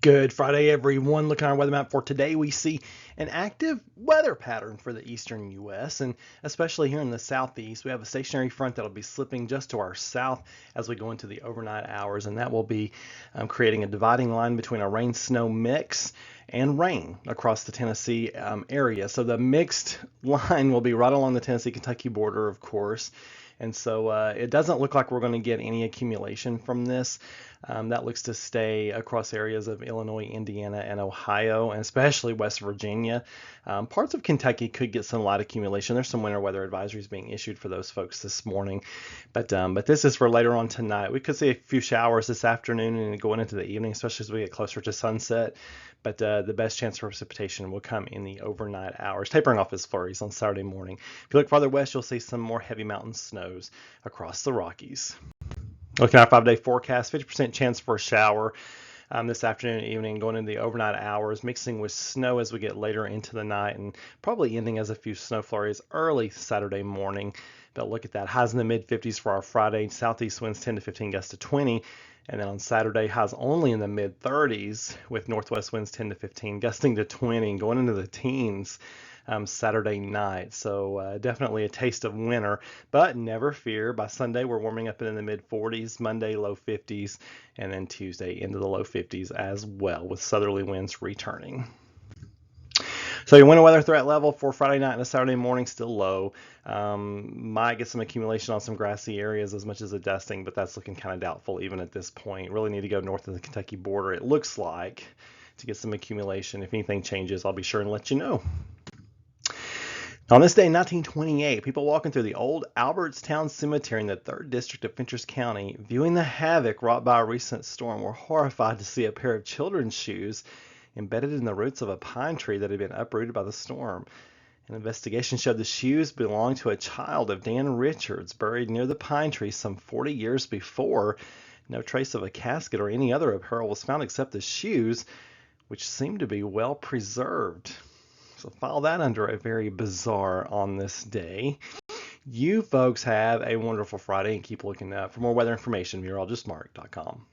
Good Friday, everyone. Looking at our weather map for today, we see an active weather pattern for the eastern U.S. and especially here in the southeast. We have a stationary front that'll be slipping just to our south as we go into the overnight hours, and that will be creating a dividing line between a rain-snow mix and rain across the Tennessee area. So the mixed line will be right along the Tennessee-Kentucky border, of course. And so it doesn't look like we're going to get any accumulation from this. That looks to stay across areas of Illinois, Indiana, and Ohio, and especially West Virginia. Parts of Kentucky could get some light accumulation. There's some winter weather advisories being issued for those folks this morning. But this is for later on tonight. We could see a few showers this afternoon and going into the evening, especially as we get closer to sunset. But the best chance for precipitation will come in the overnight hours, tapering off as flurries on Saturday morning. If you look farther west, you'll see some more heavy mountain snows across the Rockies. Looking at our 5-day forecast, 50% chance for a shower this afternoon and evening, going into the overnight hours, mixing with snow as we get later into the night, and probably ending as a few snow flurries early Saturday morning. But look at that, highs in the mid-50s for our Friday, southeast winds 10 to 15 gusts to 20. And then on Saturday, highs only in the mid-30s with northwest winds 10 to 15, gusting to 20, and going into the teens Saturday night. So definitely a taste of winter, but never fear. By Sunday, we're warming up in the mid-40s, Monday, low 50s, and then Tuesday into the low 50s as well, with southerly winds returning. So your winter weather threat level for Friday night and Saturday morning still low. Might get some accumulation on some grassy areas as much as a dusting, but that's looking kind of doubtful even at this point. Really need to go north of the Kentucky border, it looks like, to get some accumulation. If anything changes, I'll be sure and let you know. On this day in 1928, people walking through the old Albertstown Cemetery in the 3rd District of Fentress County, viewing the havoc wrought by a recent storm, were horrified to see a pair of children's shoes embedded in the roots of a pine tree that had been uprooted by the storm. An investigation showed the shoes belonged to a child of Dan Richards, buried near the pine tree some 40 years before. No trace of a casket or any other apparel was found except the shoes, which seemed to be well preserved. So file that under a very bizarre on this day. You folks have a wonderful Friday and keep looking up for more weather information, meteorologistmark.com.